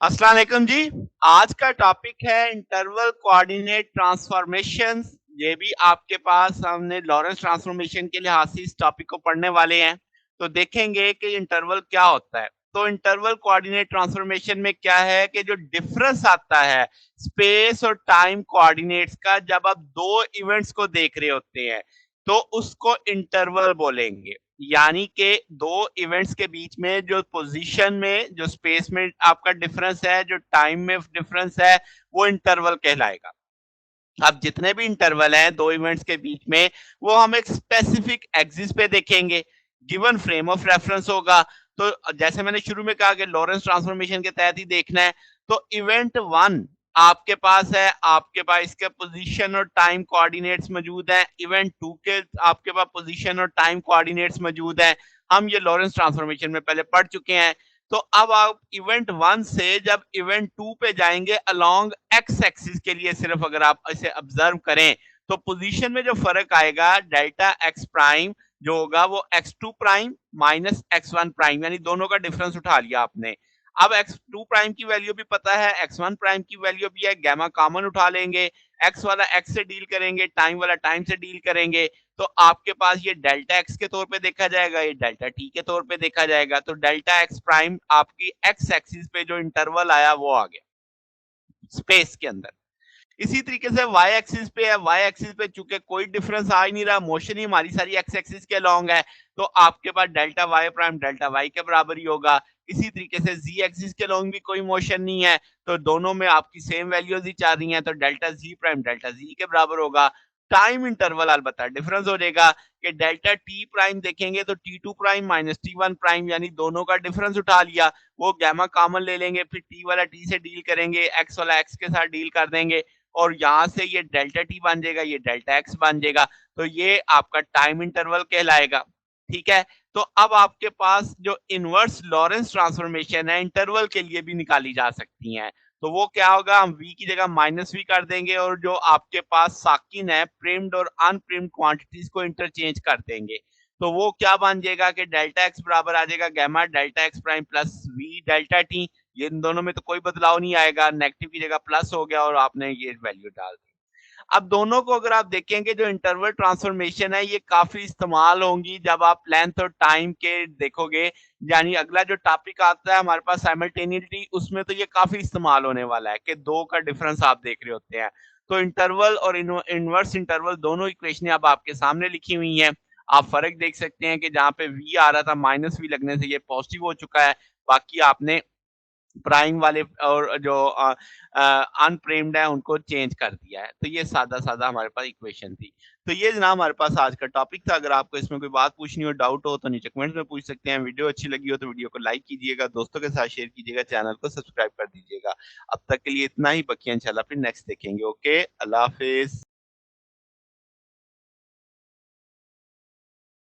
अस्सलाम वालेकुम जी। आज का टॉपिक है इंटरवल कोऑर्डिनेट ट्रांसफॉर्मेशंस। ये भी आपके पास हमने लॉरेंस ट्रांसफॉर्मेशन के लिहाज से इस टॉपिक को पढ़ने वाले हैं। तो देखेंगे कि इंटरवल क्या होता है। तो इंटरवल कोऑर्डिनेट ट्रांसफॉर्मेशन में क्या है कि जो डिफरेंस आता है स्पेस और टाइम कोऑर्डिनेट्स का जब आप 2 इवेंट्स को देख रहे होते हैं, तो उसको इंटरवल बोलेंगे। यानी कि 2 इवेंट्स के बीच में जो पोज़ीशन में, जो स्पेस में आपका डिफ़रेंस है, जो टाइम में डिफ़रेंस है, वो इंटरवल कहलाएगा। अब जितने भी इंटरवल हैं 2 इवेंट्स के बीच में, वो हम एक स्पेसिफिक एक्सिस पे देखेंगे, गिवन फ्रेम ऑफ रेफरेंस होगा। तो जैसे मैंने शुरू में कहा कि लॉरेंस ट्रांसफॉर्मेशन के तहत ही देखना है, तो इवेंट 1 आपके पास है, आपके पास इसके पोज़ीशन और टाइम कोऑर्डिनेट्स मौजूद हैं। इवेंट 2 के आपके पास पोज़ीशन और टाइम कोऑर्डिनेट्स मौजूद हैं। हम ये लॉरेंस ट्रांसफॉर्मेशन में पहले पढ़ चुके हैं। तो अब आप इवेंट 1 से जब इवेंट 2 पे जाएँगे अलोंग एक्स एक्सिस के लिए सिर्फ अगर आप इसे ऑब्जर्व करें, तो पोज़ीशन में जो फ़र्क आएगा डेल्टा एक्स प्राइम जो होगा वो x2 prime minus x1 prime यानी दोनों का डिफरेंस उठा लिया आपने। अब x2 प्राइम की वैल्यू भी पता है, x1 प्राइम की वैल्यू भी है, गामा कॉमन उठा लेंगे, x वाला x से डील करेंगे, टाइम वाला टाइम से डील करेंगे, तो आपके पास ये डेल्टा एक्स के तौर पे देखा जाएगा, ये डेल्टा टी के तौर पे देखा जाएगा। तो डेल्टा एक्स प्राइम आपकी एक्स एक्सिस पे जो इंटरवल आया वो आ गया स्पेस के अंदर। इसी तरीके से वाई एक्सिस पे है, वाई एक्सिस पे चूंकि कोई डिफरेंस आ ही नहीं रहा, मोशन ही हमारी सारी एक्स एक्सिस के लॉन्ग है, तो आपके पास delta y prime delta y के बराबर ही होगा। इसी तरीके से जी एक्सिस के लॉन्ग भी कोई मोशन नहीं है, तो दोनों में आपकी सेम वैल्यूज ही चल रही हैं, तो delta G prime delta G के बराबर होगा। टाइम इंटरवल अलबत्ता डिफरेंस हो जाएगा कि डेल्टा टी प्राइम देखेंगे तो t two prime minus t one prime यानी दोनों का डिफरेंस उठा लिया, वो गामा कॉमन ले लेंगे, फिर टी वाला टी से डील करेंगे, एक्स वाला एक्स के साथ डील कर देंगे और यहाँ से ये डेल्टा टी बन जाएगा, ये डेल्टा एक्स बन जाएगा। तो ये आपका टाइम इंटरवल कहलाएगा। ठीक है? तो अब आपके पास जो इनवर्स लॉरेंस ट्रांसफॉर्मेशन है, इंटरवल के लिए भी निकाली जा सकती हैं। तो वो क्या होगा, हम v की जगह माइनस v कर देंगे और जो आपके पास साकिन है, प्रिम्ड और अनप्रिम्ड क्वांटिटीज़ को इंटरचेंज कर देंगे। तो वो क्या बन जाएगा कि डेल्टा एक्स बराबर आ जाएगा gamma delta ex prime plus v delta t। ये इन दोनों में तो कोई बदलाव नहीं आएगा, नेगेटिव की जगह प्लस हो गया और आपने ये वैल्यू डाल दी। अब दोनों को अगर आप देखेंगे जो इंटरवल ट्रांसफॉर्मेशन है ये काफ़ी इस्तेमाल होंगी जब आप लेंथ और टाइम के देखोगे, यानी अगला जो टॉपिक आता है हमारे पास साइमल्टेनिटी उसमें तो ये काफ़ी इस्तेमाल होने वाला है कि 2 का डिफरेंस आप देख रहे होते हैं। तो इंटरवल और इनवर्स इंटरवल दोनों इक्वेशनें अब आपके सामने लिखी हुई हैं। आप फ़र्क देख सकते हैं कि जहाँ पे v आ रहा था माइनस v लगने से ये पॉजिटिव हो चुका है। बाकी आपने प्राइम वाले और जो अनप्राइम्ड है उनको चेंज कर दिया है। तो ये सादा-सादा हमारे पास इक्वेशन थी। तो ये जनाब हमारे पास आज का टॉपिक था। अगर आपको इसमें कोई बात पूछनी हो, डाउट हो तो नीचे कमेंट्स में पूछ सकते हैं। वीडियो अच्छी लगी हो तो वीडियो को लाइक कीजिएगा, दोस्तों के साथ शेयर कीजिएगा, चैनल को सब्सक्राइब कर दीजिएगा। अब तक के लिए इतना ही, बाकी इंशाल्लाह फिर नेक्स्ट देखेंगे। ओके, अल्लाह हाफ़िज़।